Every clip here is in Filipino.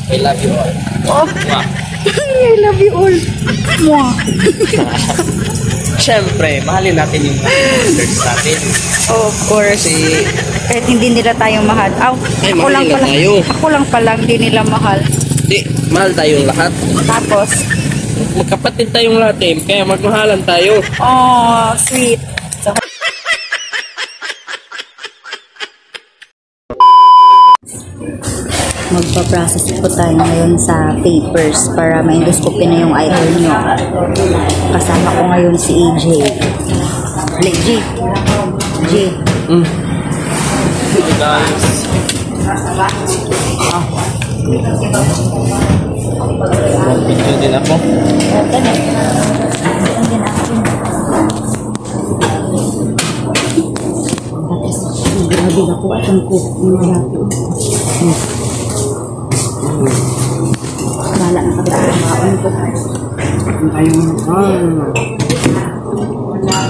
I love you all. Oh. Mwah. I love you all. Mwah. Siyempre, mahalin natin yung others natin. Of course. Kasi, Kahit hindi nila tayong mahal. Aw, Ay, ako mahal lang nila pala. tayo. Ako lang pala, hindi nila mahal. di, mahal tayong lahat. Tapos, Magkapatid tayong lahat eh, kaya magmahalan tayo. oh, sweet. So, magpa-process po tayo ngayon sa papers para ma-endoscopy na yung idol nyo. Kasama ko ngayon si AJ. Like, G. G. Hey guys. Mag-video din ako. Grabe ako at ang cook. Wala na kapit ang maon ko.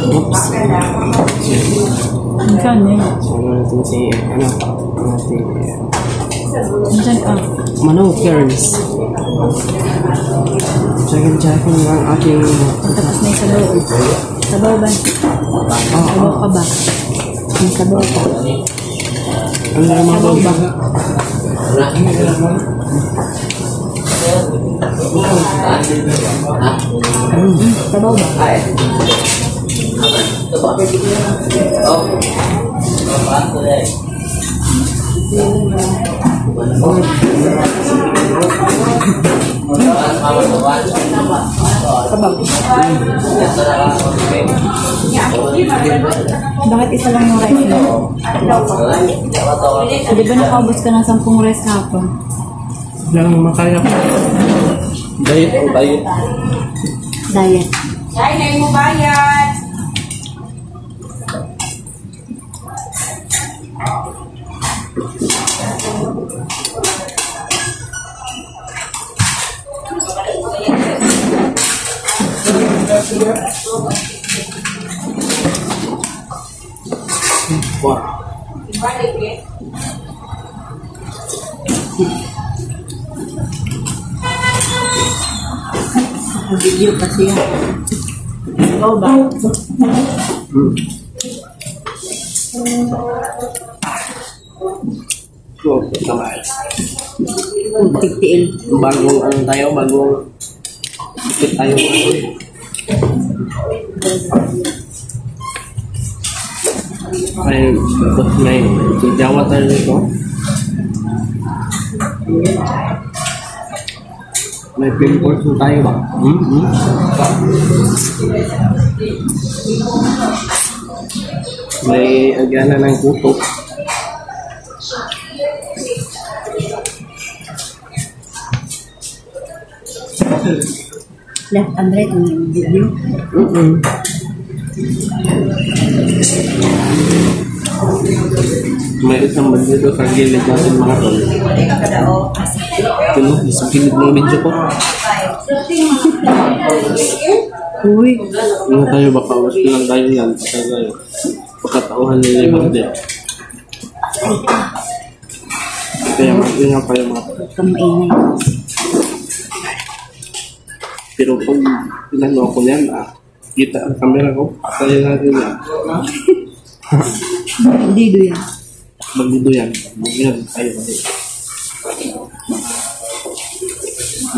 Oops. Minsan eh. Ano natin si, Minsan ah. Mano, Kerns. Checkin lang aking... Pagkatapos na yung sabaw. Sabaw ba? Sabaw ka ba? May sabaw ka. Ano na mga Sabaw ba? Sabaw ba? Sabaw. Bakit isa lang yung rice mo? Di ba nakaubos ka ng 10 rice kapon? Lang makaya ko. Diet o diet? Diet. Ay, na mo bayad. Wah. Video kasi yan. Sabaw ba? So, kamay. Tigtiil. Bagong ano tayo, bagong ikit tayo. Ay, tapos may sigawa tayo nito. May pimples na tayo ba? May agana ng kuto. Left and right yung video. May isang band dito sa gilid natin mga tol. Ito no, sa gilid ng video ko. Uy. Ano tayo baka mas lang tayo yan. Baka tayo. Pagkatauhan nila yung mga din. Kaya mag-ingat tayo mga tol. Huwag kang maingay. Pero pag pinano ako niyan, kita ang camera ko, patayin natin yan. Hindi do yan. Magdito yan. Mag-ingat tayo kasi.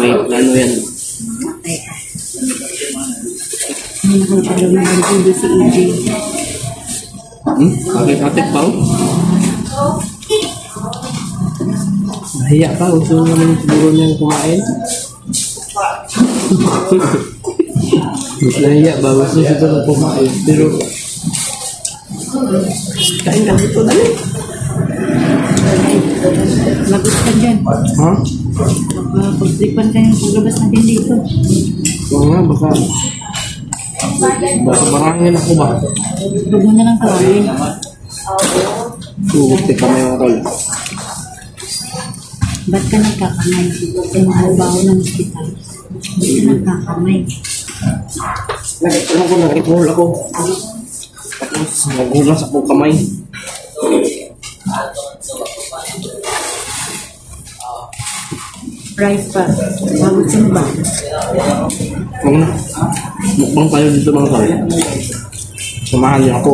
May plano yan. Ay. Hindi na ko napaglaw ng video si AJ. Atik-atik pa oh. Nahiya pa, gusto naman siguro niyang kumain. Nahiya ba, gusto siguro kumain. Pero, kain ka dito dali. Lagot ka dyan. Ha? Pagtripan ka yung paglabas natin dito. Oo nga, baka marangin ako ba? Huwag mo na lang kawin. Tugot ka may mga tol. Ba't ka nagkakamay? Ay mahabaw ng hospital. Ba't ka nagkakamay? Nag-ipon ako, nag-ipon ako. Tapos, nagulas ako kamay. Rice pa. Bago siya ba? Mukbang tayo dito mga tol. Samahan niyo ako.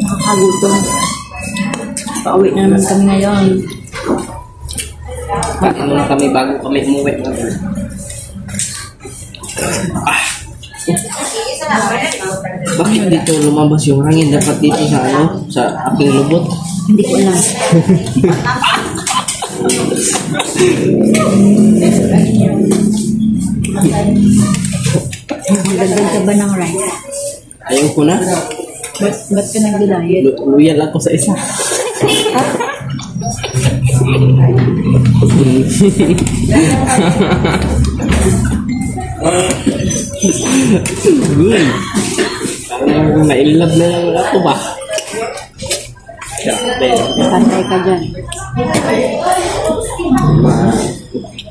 Nakakagutom. Pauwi na naman kami ngayon. Ano na kami bago kami umuwi mga tol. Bakit dito lumabas yung hangin? Dapat dito sa ano? Sa aking lubot? Hindi ko alam. Magdagdag ka ba ng rice? Ayaw ko na. Ba't ka nag-diet? Luyal ako sa isa. Good. Parang nailab na lang ako ba? Pantay ka dyan.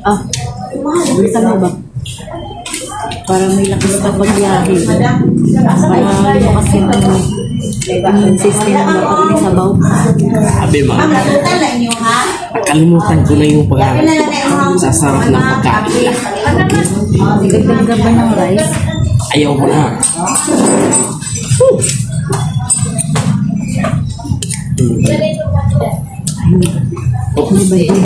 Ah, bisa mo ba? Para may lakas ka pagbiyahe. Para lumakas yung immune system mo dapat may sabaw. Sabi mo, nakalimutan ko na yung sasarap ng pagkain nila. Dagdag ka ba ng rice? Ayaw ko na. Ano ba yung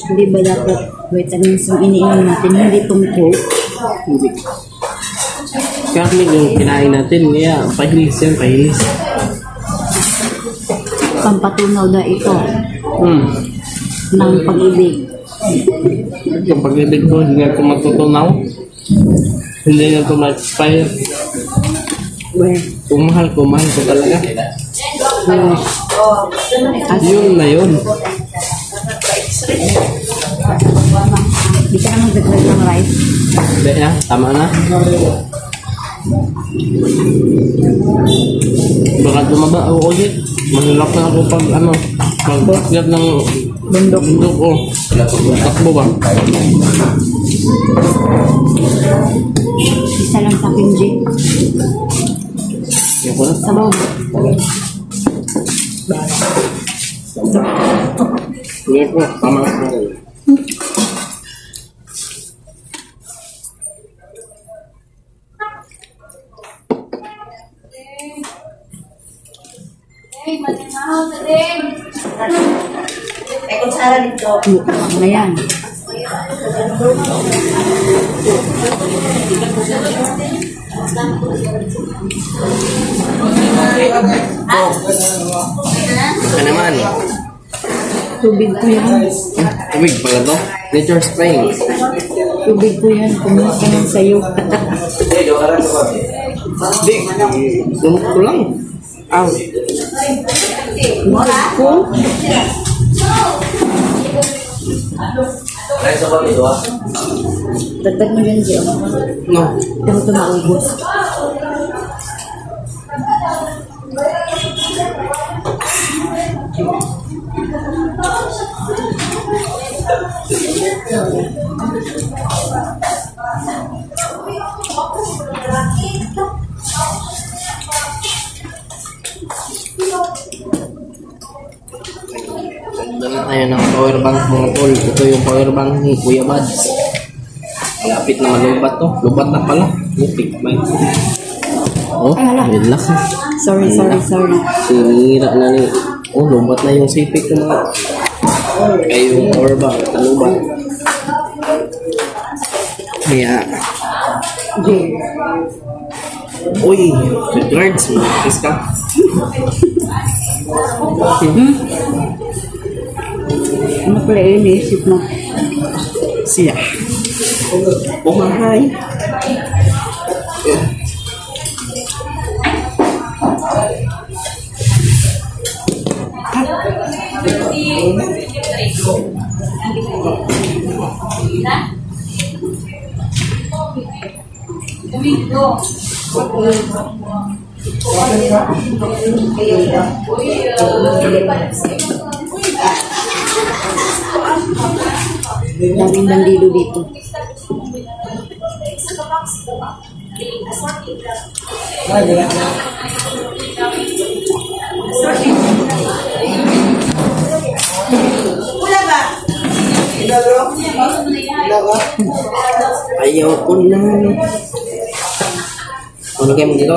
Hindi ba dapat vitamins yung iniinom natin, hindi itong Coke? Hindi. Kaya yung kinain natin, kaya pahilis yan, pahilis. Pampatunaw na ito ng pag-ibig. Yung pag-ibig ko, hindi nga ito matutunaw. Hindi nga ito ma-expire. Kung mahal ko talaga. Yun na yun. Hindi ka na magdagdag ng rice. Hindi na, tama na. Baka tumaba ako ulit. Mahirap na ako pag mag-bakyat ng bundok ko. Takbo ba? Isa lang sa akin, Jay. Yan ko na. Sabaw. Yan ko, tama na. Ano yan? Ano naman? Tubig ko yan. Tubig pala to? Nature Springs. Tubig ko yan. Kumuha ka ng sayo. Hindi. Sunod ko lang. Tubig ko? Dagdag mo yan, Jay. No. Ito mo ito maubos. Dala tayo ng power bank mga tol. Ito yung power bank ni Kuya Bads. Malapit na malubat to. Lubat na pala. Lupit. Oh, yun lang. Sorry. Sinira na ni. Oh, lubat na yung sipik ng mga. Kaya yung power bank. Talubat. Kaya. Uy, good guards. Malakas ka. Ano pala yun, naisip mo? Siya. Umahay. Daming bandido dito. Ayaw ko na. Ano kayo mo dito?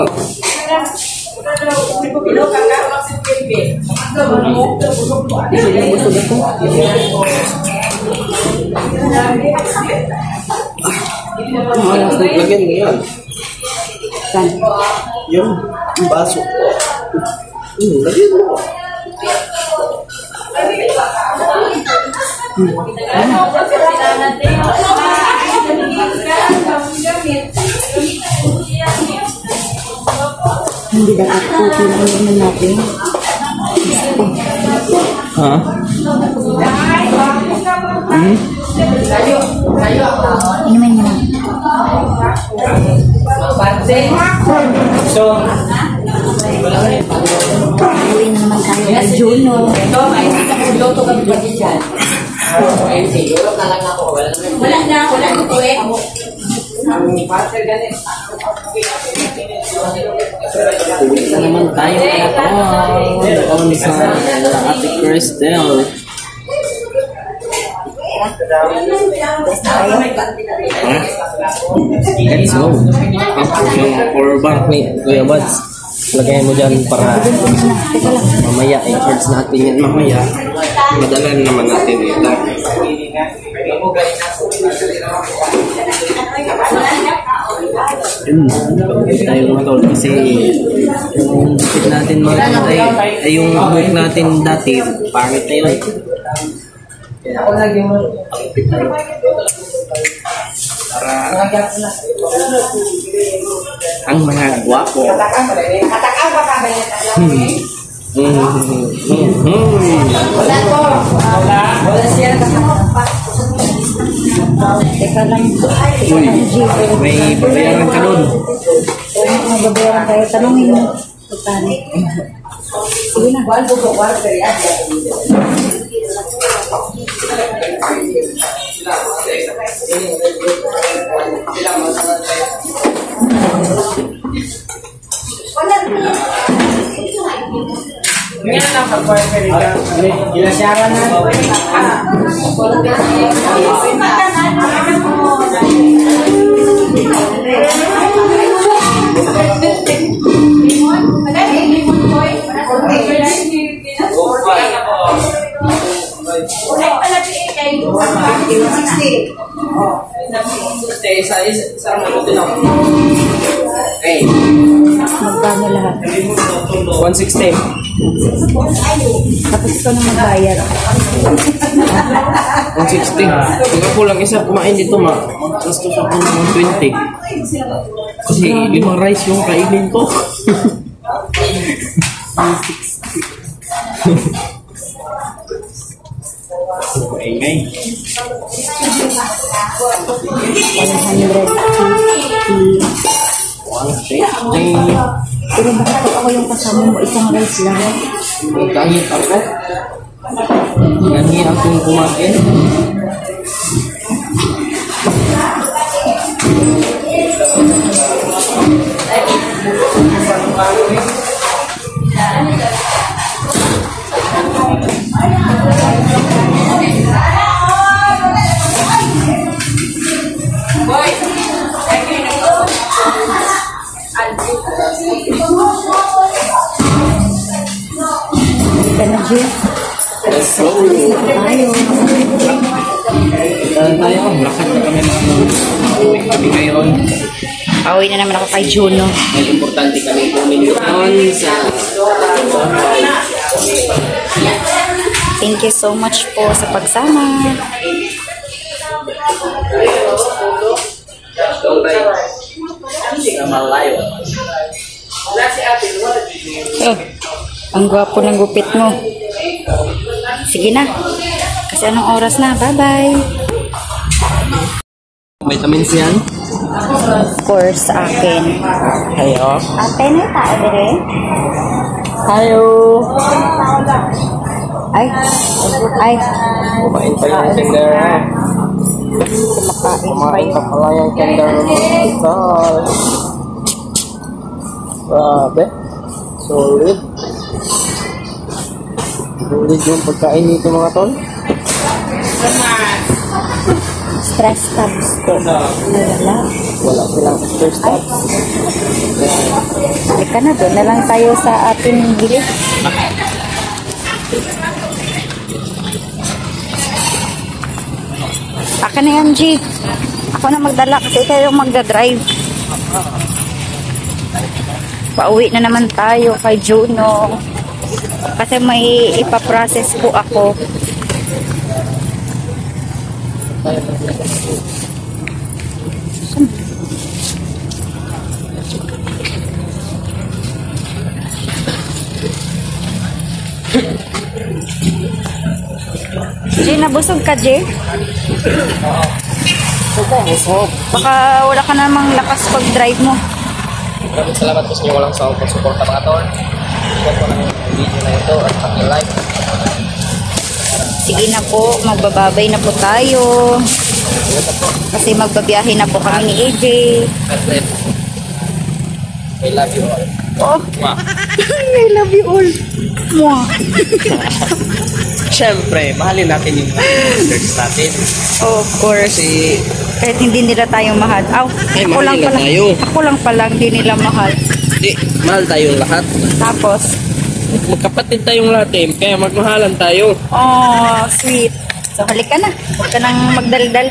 Busog na busog ako. Lagyan mo yan. Saan? Yung baso. Lagyan mo. Hindi dapat puti na naman natin. Ha? Inumin mo na. So, Uwi na naman tayo kay Juno. Wala na ito eh. uwi na naman tayo on sa Ate Cristel. Let's go. Yung power bank ni Kuya Buds. Lagay mo dyan para mamaya i-charge natin yan mamaya. Madalan naman natin ito. Pag tayo matol kasi yung bukit natin mga tatay ay yung buhok natin dati pangit na yun. Kaya pagpit tayo para ang mga gwapo. Teka lang. Uy, may babayaran ka doon. May babayaran tayo. Tanungin mo. Pagkano. Sige na. Magkano lahat? 160. Tapos ikaw na magbayad. 160. Kung ako lang isa kumain dito gusto sa ako ng 120. Kasi 5 rice yung kainin ko. 160. Maingay. 150. Pero bakit ako yung kasama mo isang rice lang? Kahit ako. Ganhi akong kumain. Energy. Let's go. Tayo. Tayo, lakad na kami kami ngayon. Pauwi na naman ako kay Juno. May importante kami pumunta sa Thank you so much po sa pagsama. Malayo. Oh, ang gwapo ng gupit mo. Sige na. Kasi anong oras na? Bye-bye. Vitamins yan? Of course, sa akin. Ayo. Ate, na tao dire? Ayo. Ay. Ay. Kumain tayo ng singer. Kumain ka pala yung Kinder Tol. Grabe. Solid. Solid yung pagkain nito mga tol. Stress tabs po. Wala. Wala silang first stop. Halika na, doon na lang tayo sa ating gilid. Akin na yan, G. Ako na magdala kasi kayo magdadrive. Pauwi na naman tayo kay Juno. Kasi may ipaprocess po ako. G, nabusog ka, G? Baka wala ka namang lakas pag-drive mo. Maraming salamat po sa inyo walang sawang pagsuporta mga tol. Share ko lang yung video na ito at paki-like. Sige na po, magbababay na po tayo. Kasi magbabiyahe na po kami ni AJ. That's it. I love you all. Oh, Mwah. I love you all. Mwah. Siyempre, mahalin natin yung church natin. Oh, of course. Kasi, Kahit hindi nila tayo mahal. Ay, Ako mahal lang nila pala. tayo. Ako lang pala, hindi nila mahal. di, mahal tayong lahat. Tapos, Magkapatid tayong lahat eh, kaya magmahalan tayo. oh, sweet. So, halika na. Huwag ka nang magdaldal.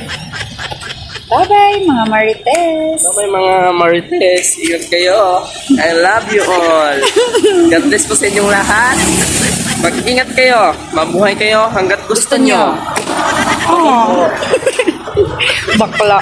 Bye-bye, mga Marites. So, may mga Marites, ingat kayo. I love you all. God bless po sa inyong lahat. Mag-ingat kayo. Mabuhay kayo hanggat gusto nyo. Oh. Bakla.